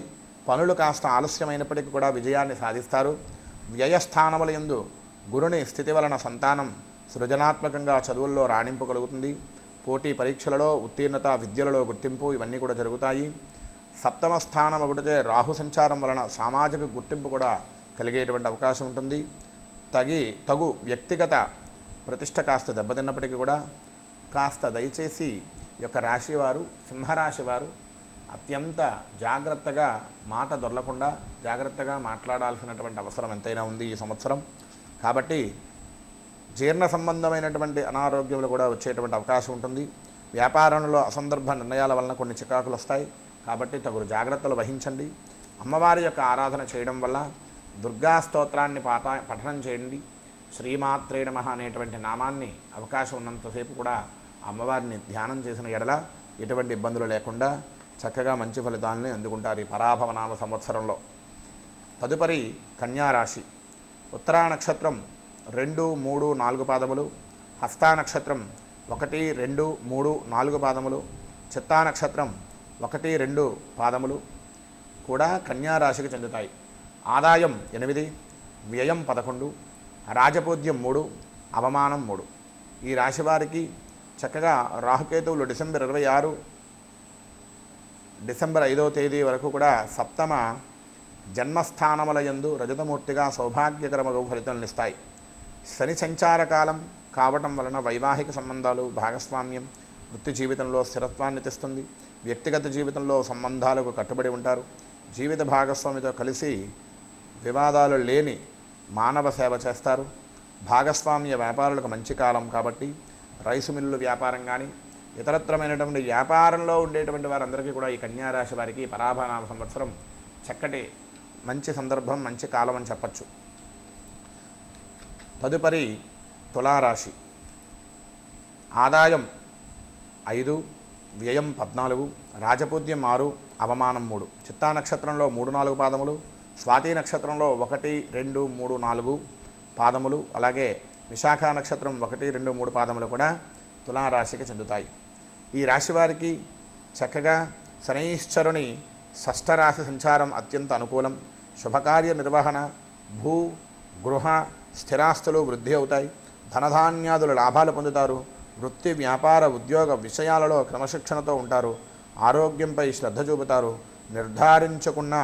పనులు కాస్త ఆలస్యమైనప్పటికీ కూడా విజయాన్ని సాధిస్తారు. వ్యయస్థానముల యందు గురుని స్థితి వలన సంతానం సృజనాత్మకంగా చదువుల్లో రాణింపు కలుగుతుంది. పోటీ పరీక్షలలో ఉత్తీర్ణత, విద్యలలో గుర్తింపు ఇవన్నీ కూడా జరుగుతాయి. సప్తమ స్థానం ఒకటితే రాహు సంచారం వలన సామాజిక గుర్తింపు కూడా కలిగేటువంటి అవకాశం ఉంటుంది. తగు వ్యక్తిగత ప్రతిష్ట కాస్త దెబ్బతిన్నప్పటికీ కూడా కాస్త దయచేసి యొక్క రాశివారు, సింహరాశి వారు అత్యంత జాగ్రత్తగా, మాట దొరలకుండా జాగ్రత్తగా మాట్లాడాల్సినటువంటి అవసరం ఎంతైనా ఉంది ఈ సంవత్సరం. కాబట్టి జీర్ణ సంబంధమైనటువంటి అనారోగ్యములు కూడా వచ్చేటువంటి అవకాశం ఉంటుంది. వ్యాపారంలో అసందర్భ నిర్ణయాల వలన కొన్ని చికాకులు వస్తాయి. కాబట్టి తగు జాగ్రత్తలు వహించండి. అమ్మవారి యొక్క ఆరాధన చేయడం వల్ల దుర్గా స్తోత్రాన్ని పఠనం చేయండి. శ్రీమాత్రే నమః అనేటువంటి నామాన్ని అవకాశం ఉన్నంతసేపు కూడా అమ్మవారిని ధ్యానం చేసిన ఎడల ఎటువంటి ఇబ్బందులు లేకుండా చక్కగా మంచి ఫలితాలని అందుకుంటారు ఈ పరాభవనామ సంవత్సరంలో. తదుపరి కన్యారాశి. ఉత్తరా నక్షత్రం 2, 3, 4 పాదములు, హస్తా నక్షత్రం 1, 2, 3, 4 పాదములు, చిత్తా నక్షత్రం 1, 2 పాదములు కూడా కన్యారాశికి చెందుతాయి. ఆదాయం 8, వ్యయం 11, రాజపూజ్యం 3, అవమానం 3. ఈ రాశివారికి చక్కగా రాహుకేతువులు డిసెంబర్ 26, డిసెంబర్ 5వ తేదీ వరకు కూడా సప్తమ జన్మస్థానముల యందు రజతమూర్తిగా సౌభాగ్యకరమగు ఫలితాలను ఇస్తాయి. శని సంచార కాలం కావటం వలన వైవాహిక సంబంధాలు, భాగస్వామ్యం వృత్తి జీవితంలో స్థిరత్వాన్ని తెస్తుంది. వ్యక్తిగత జీవితంలో సంబంధాలకు కట్టుబడి ఉంటారు. జీవిత భాగస్వామితో కలిసి వివాదాలు లేని మానవ సేవ చేస్తారు. భాగస్వామ్య వ్యాపారులకు మంచి కాలం కాబట్టి రైసు మిల్లు వ్యాపారం కానీ ఇతరత్రమైనటువంటి వ్యాపారంలో ఉండేటువంటి వారందరికీ కూడా ఈ కన్యారాశి వారికి పరాభనామ సంవత్సరం చక్కటి మంచి సందర్భం, మంచి కాలం అని చెప్పచ్చు. తదుపరి తులారాశి. ఆదాయం 5, వ్యయం 14, రాజపూజ్యం 6, అవమానం 3. చిత్తా నక్షత్రంలో 3, 4 పాదములు, స్వాతి నక్షత్రంలో 1, 2, 3, 4 పాదములు, అలాగే విశాఖ నక్షత్రం 1, 2, 3 పాదములు కూడా తులారాశికి చెందుతాయి. ఈ రాశి వారికి చక్కగా శనైశ్చరుని షష్ఠరాశి సంచారం అత్యంత అనుకూలం. శుభకార్య నిర్వహణ, భూ గృహ స్థిరాస్తులు వృద్ధి అవుతాయి. ధనధాన్యాదుల లాభాలు పొందుతారు. వృత్తి వ్యాపార ఉద్యోగ విషయాలలో క్రమశిక్షణతో ఉంటారు. ఆరోగ్యంపై శ్రద్ధ చూపుతారు. నిర్ధారించుకున్న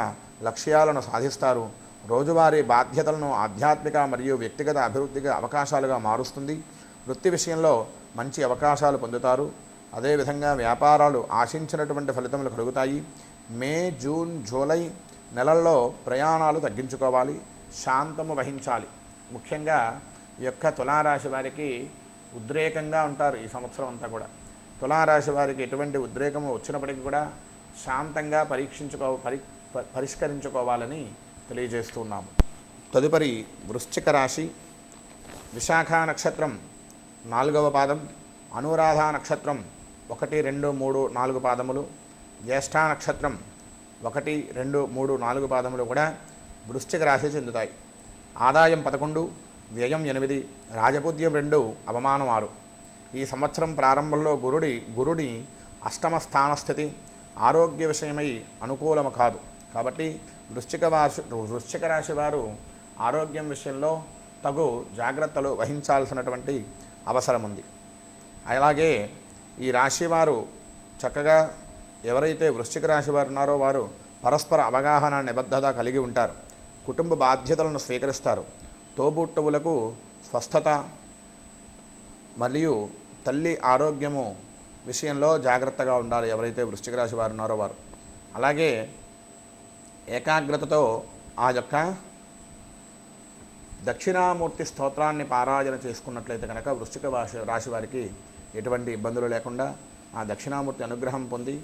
లక్ష్యాలను సాధిస్తారు. రోజువారీ బాధ్యతలను ఆధ్యాత్మిక మరియు వ్యక్తిగత అభివృద్ధికి అవకాశాలుగా మారుస్తుంది. వృత్తి విషయంలో మంచి అవకాశాలు పొందుతారు. అదేవిధంగా వ్యాపారాలు ఆశించినటువంటి ఫలితములు కలుగుతాయి. మే, జూన్, జూలై నెలల్లో ప్రయాణాలు తగ్గించుకోవాలి, శాంతము వహించాలి. ముఖ్యంగా ఈ యొక్క తులారాశి వారికి ఉద్రేకంగా ఉంటారు ఈ సంవత్సరం అంతా కూడా. తులారాశి వారికి ఎటువంటి ఉద్రేకము వచ్చినప్పటికీ కూడా శాంతంగా పరిష్కరించుకోవాలని తెలియజేస్తున్నాము. తదుపరి వృశ్చిక రాశి. విశాఖ నక్షత్రం 4వ పాదం, అనురాధ నక్షత్రం 1, 2, 3, 4 పాదములు, జ్యేష్ఠ నక్షత్రం 1, 2, 3, 4 పాదములు కూడా వృశ్చిక రాశి చెందుతాయి. ఆదాయం 11, వ్యయం 8, రాజపూజ్యం 2, అవమానం 6. ఈ సంవత్సరం ప్రారంభంలో గురుడి అష్టమ స్థానస్థితి ఆరోగ్య విషయమై అనుకూలము కాదు. కాబట్టి వృశ్చిక రాశి వారు ఆరోగ్యం విషయంలో తగు జాగ్రత్తలు వహించాల్సినటువంటి అవసరం ఉంది. అలాగే ఈ రాశివారు చక్కగా ఎవరైతే వృశ్చిక రాశి వారు ఉన్నారో వారు పరస్పర అవగాహన, నిబద్ధత కలిగి ఉంటారు. కుటుంబ బాధ్యతలను స్వీకరిస్తారు. తోబుట్టువులకు స్వస్థత మరియు తల్లి ఆరోగ్యము విషయంలో జాగ్రత్తగా ఉండాలి ఎవరైతే వృశ్చిక రాశి వారు ఉన్నారో వారు. అలాగే ఏకాగ్రతతో ఆ యొక్క దక్షిణామూర్తి స్తోత్రాన్ని పారాయణ చేసుకున్నట్లయితే కనుక వృశ్చిక రాశి వారికి ఎటువంటి ఇబ్బందులు లేకుండా ఆ దక్షిణామూర్తి అనుగ్రహం పొంది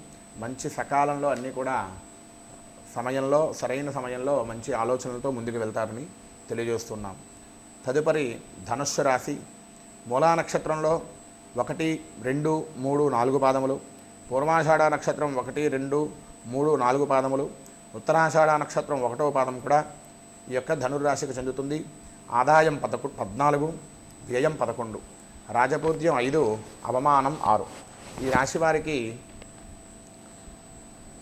మంచి సకాలంలో అన్నీ కూడా సరైన సమయంలో మంచి ఆలోచనలతో ముందుకు వెళ్తారని తెలియజేస్తున్నాం. తదుపరి ధనుస్సు రాశి. మూలా నక్షత్రంలో 1, 2, 3, 4 పాదములు, పూర్వాషాఢ నక్షత్రం 1, 2, 3, 4 పాదములు, ఉత్తరాషాఢ నక్షత్రం 1వ పాదం కూడా ఈ యొక్క ధనుర్రాశికి చెందుతుంది. ఆదాయం 14, వ్యయం 11, రాజపూజ్యం 5, అవమానం 6. ఈ రాశి వారికి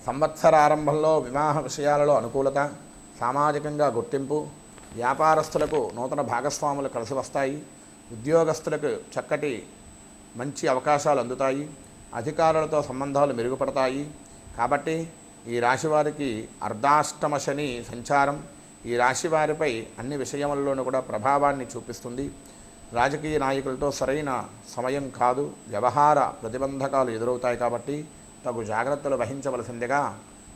సంవత్సరారంభంలో వివాహ విషయాలలో అనుకూలత, సామాజికంగా గుర్తింపు, వ్యాపారస్తులకు నూతన భాగస్వాములు కలిసి వస్తాయి. ఉద్యోగస్తులకు చక్కటి మంచి అవకాశాలు అందుతాయి. అధికారులతో సంబంధాలు మెరుగుపడతాయి. కాబట్టి ఈ రాశి వారికి అర్ధాష్టమ శని సంచారం ఈ రాశి వారిపై అన్ని విషయముల్లోనూ కూడా ప్రభావాన్ని చూపిస్తుంది. రాజకీయ నాయకులతో సరైన సమయం కాదు, వ్యవహార ప్రతిబంధకాలు ఎదురవుతాయి. కాబట్టి తగు జాగ్రత్తలు వహించవలసిందిగా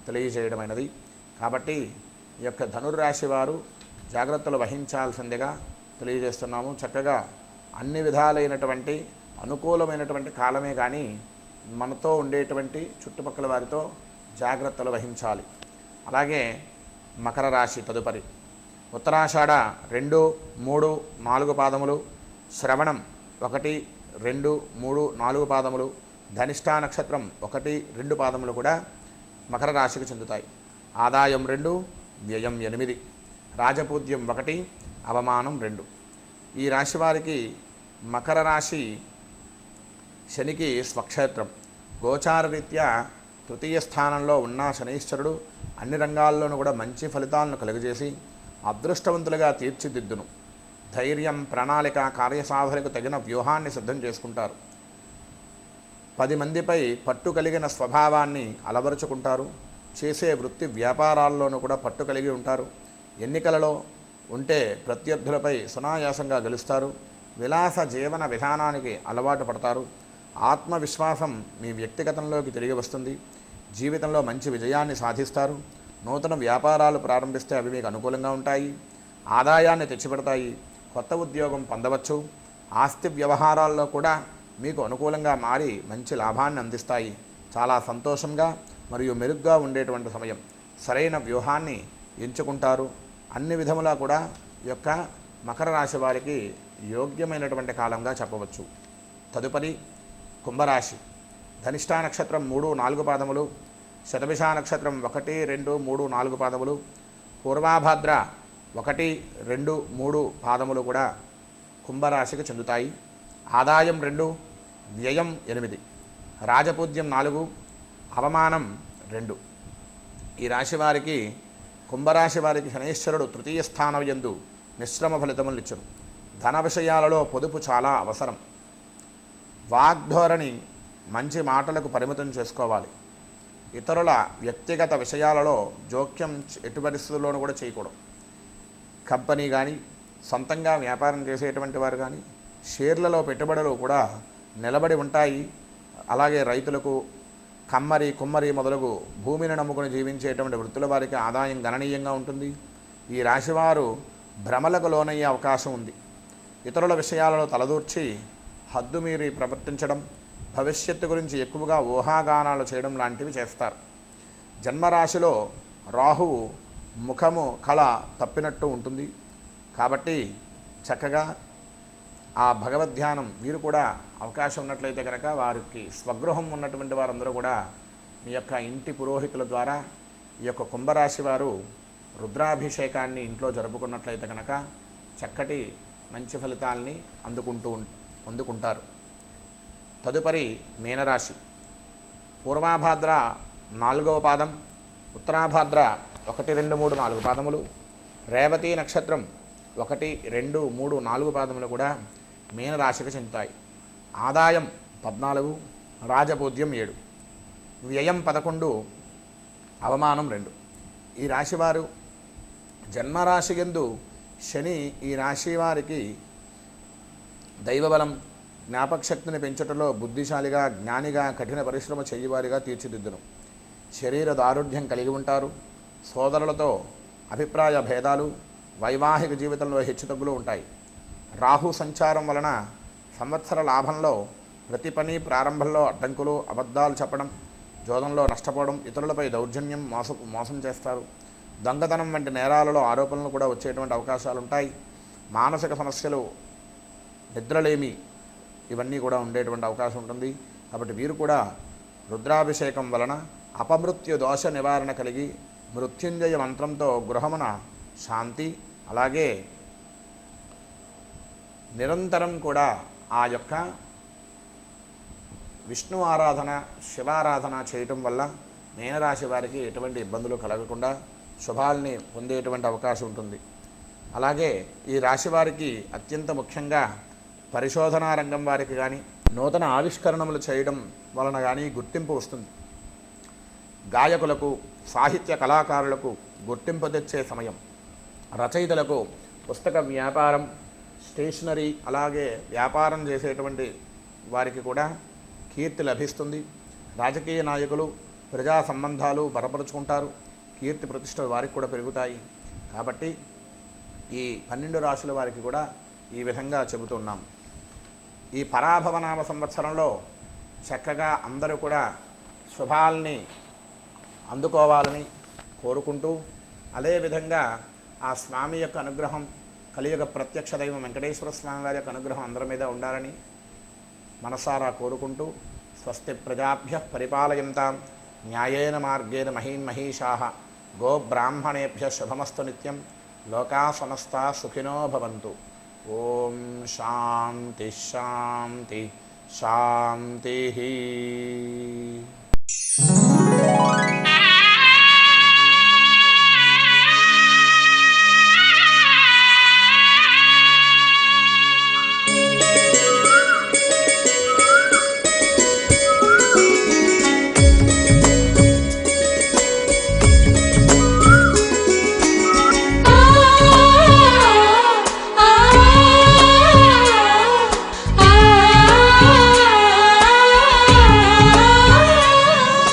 తెలియజేయడమైనది. కాబట్టి ఈ యొక్క ధనుర్రాశి వారు జాగ్రత్తలు వహించాల్సిందిగా తెలియజేస్తున్నాము. చక్కగా అన్ని విధాలైనటువంటి అనుకూలమైనటువంటి కాలమే కానీ మనతో ఉండేటువంటి చుట్టుపక్కల వారితో జాగ్రత్తలు వహించాలి. అలాగే మకర రాశి. తదుపరి ఉత్తరాషాఢ 2, 3, 4 పాదములు, శ్రవణం 1, 2, 3, 4 పాదములు, ధనిష్ఠా నక్షత్రం 1, 2 పాదములు కూడా మకర రాశికి చెందుతాయి. ఆదాయం 2, వ్యయం 8, రాజపూజ్యం 1, అవమానం 2. ఈ రాశి వారికి మకర రాశి శనికి స్వక్షేత్రం. గోచార రీత్యా తృతీయ స్థానంలో ఉన్న శనైశ్వరుడు అన్ని రంగాల్లోనూ కూడా మంచి ఫలితాలను కలుగజేసి అదృష్టవంతులుగా తీర్చిదిద్దును. ధైర్యం, ప్రణాళిక, కార్యసాధనకు తగిన వ్యూహాన్ని సిద్ధం చేసుకుంటారు. 10 మందిపై పట్టు కలిగిన స్వభావాన్ని అలవరుచుకుంటారు. చేసే వృత్తి వ్యాపారాల్లోనూ కూడా పట్టు కలిగి ఉంటారు. ఎన్నికలలో ఉంటే ప్రత్యర్థులపై సునాయాసంగా గెలుస్తారు. విలాస జీవన విధానానికి అలవాటు పడతారు. ఆత్మవిశ్వాసం మీ వ్యక్తిగతంలోకి తిరిగి వస్తుంది. జీవితంలో మంచి విజయాన్ని సాధిస్తారు. నూతన వ్యాపారాలు ప్రారంభిస్తే అవి మీకు అనుకూలంగా ఉంటాయి. ఆదాయాన్ని తెచ్చిపెడతాయి. కొత్త ఉద్యోగం పొందవచ్చు. ఆస్తి వ్యవహారాల్లో కూడా మీకు అనుకూలంగా మారి మంచి లాభాన్ని అందిస్తాయి. చాలా సంతోషంగా మరియు మెరుగ్గా ఉండేటువంటి సమయం. సరైన వ్యూహాన్ని ఎంచుకుంటారు. అన్ని విధములా కూడా ఈ యొక్క మకర రాశి వారికి యోగ్యమైనటువంటి కాలంగా చెప్పవచ్చు. తదుపరి కుంభరాశి. ధనిష్టా నక్షత్రం 3, 4 పాదములు, శతభిష నక్షత్రం 1, 2, 3, 4 పాదములు, పూర్వాభాద్ర 1, 2, 3 పాదములు కూడా కుంభరాశికి చెందుతాయి. ఆదాయం 2, వ్యయం 8, రాజపూజ్యం 4, అవమానం 2. ఈ రాశి వారికి కుంభరాశి వారికి శనైశ్వరుడు తృతీయ స్థానం యందు మిశ్రమ ఫలితములు ఇచ్చును. ధన విషయాలలో పొదుపు చాలా అవసరం. వాగ్ధోరణి మంచి మాటలకు పరిమితం చేసుకోవాలి. ఇతరుల వ్యక్తిగత విషయాలలో జోక్యం ఎటు పరిస్థితుల్లోనూ కూడా చేయకూడదు. కంపెనీ కానీ, సొంతంగా వ్యాపారం చేసేటువంటి వారు కానీ, షేర్లలో పెట్టుబడులు కూడా నిలబడి ఉంటాయి. అలాగే రైతులకు కమ్మరి, కుమ్మరి మొదలగు భూమిని నమ్ముకుని జీవించేటువంటి వృత్తుల వారికి ఆదాయం గణనీయంగా ఉంటుంది. ఈ రాశివారు భ్రమలకు లోనయ్యే అవకాశం ఉంది. ఇతరుల విషయాలలో తలదూర్చి హద్దుమీరి ప్రవర్తించడం, భవిష్యత్తు గురించి ఎక్కువగా ఊహాగానాలు చేయడం లాంటివి చేస్తారు. జన్మరాశిలో రాహువు ముఖము కళ తప్పినట్టు ఉంటుంది. కాబట్టి చక్కగా ఆ భగవద్ధ్యానం వీరు కూడా అవకాశం ఉన్నట్లయితే కనుక వారికి స్వగృహం ఉన్నటువంటి వారందరూ కూడా మీ యొక్క ఇంటి పురోహితుల ద్వారా ఈ యొక్క కుంభరాశి వారు రుద్రాభిషేకాన్ని ఇంట్లో జరుపుకున్నట్లయితే కనుక చక్కటి మంచి ఫలితాలని అందుకుంటారు. తదుపరి మీనరాశి. పూర్వాభాద్ర 4వ పాదం, ఉత్తరాభాద్ర 1, 2, 3, 4 పాదములు, రేవతి నక్షత్రం 1, 2, 3, 4 పాదములు కూడా మీనరాశికి చెందుతాయి. ఆదాయం 14, రాజపూజ్యం 7, వ్యయం 11, అవమానం 2. ఈ రాశివారు జన్మరాశి యందు శని ఈ రాశి వారికి దైవబలం, జ్ఞాపకశక్తిని పెంచుటలో బుద్ధిశాలిగా, జ్ఞానిగా, కఠిన పరిశ్రమ చేయవారిగా తీర్చిదిద్దును. శరీర దారుఢ్యం కలిగి ఉంటారు. సోదరులతో అభిప్రాయ భేదాలు, వైవాహిక జీవితంలో హెచ్చుతగ్గులు ఉంటాయి. రాహు సంచారం వలన సంవత్సర లాభంలో ప్రతి పని ప్రారంభంలో అడ్డంకులు, అబద్ధాలు చెప్పడం, జోదంలో నష్టపోవడం, ఇతరులపై దౌర్జన్యం, మోసం చేస్తారు. దొంగతనం వంటి నేరాలలో ఆరోపణలు కూడా వచ్చేటువంటి అవకాశాలు ఉంటాయి. మానసిక సమస్యలు, నిద్రలేమి ఇవన్నీ కూడా ఉండేటువంటి అవకాశం ఉంటుంది. కాబట్టి వీరు కూడా రుద్రాభిషేకం వలన అపమృత్యు దోష నివారణ కలిగి మృత్యుంజయ మంత్రంతో గృహమున శాంతి, అలాగే నిరంతరం కూడా ఆ యొక్క విష్ణు ఆరాధన, శివారాధన చేయటం వల్ల మీనరాశి వారికి ఎటువంటి ఇబ్బందులు కలగకుండా శుభాల్ని పొందేటువంటి అవకాశం ఉంటుంది. అలాగే ఈ రాశి వారికి అత్యంత ముఖ్యంగా పరిశోధనా రంగం వారికి కానీ, నూతన ఆవిష్కరణములు చేయడం వలన కానీ గుర్తింపు వస్తుంది. గాయకులకు, సాహిత్య కళాకారులకు గుర్తింపు తెచ్చే సమయం. రచయితలకు పుస్తక వ్యాపారం, స్టేషనరీ, అలాగే వ్యాపారం చేసేటువంటి వారికి కూడా కీర్తి లభిస్తుంది. రాజకీయ నాయకులు ప్రజా సంబంధాలు బలపరుచుకుంటారు. కీర్తి ప్రతిష్టలు వారికి కూడా పెరుగుతాయి. కాబట్టి ఈ 12 రాశుల వారికి కూడా ఈ విధంగా చెబుతున్నాం. ఈ పరాభవనామ సంవత్సరంలో చక్కగా అందరూ కూడా శుభాల్ని అందుకోవాలని కోరుకుంటూ, అదేవిధంగా ఆ స్వామి యొక్క అనుగ్రహం, కలియుగ ప్రత్యక్ష దైవం వెంకటేశ్వర స్వామి వారి యొక్క అనుగ్రహం అందరి మీద ఉండాలని మనసారా కోరుకుంటూ, స్వస్తి ప్రజాభ్యః పరిపాలయంతాం న్యాయేన మార్గేణ మహీన్మహీషాః గోబ్రాహ్మణేభ్యః శుభమస్తు నిత్యం. లోకా సమస్తా సుఖినో భవంతు. ఓం శాంతి శాంతి శాంతి.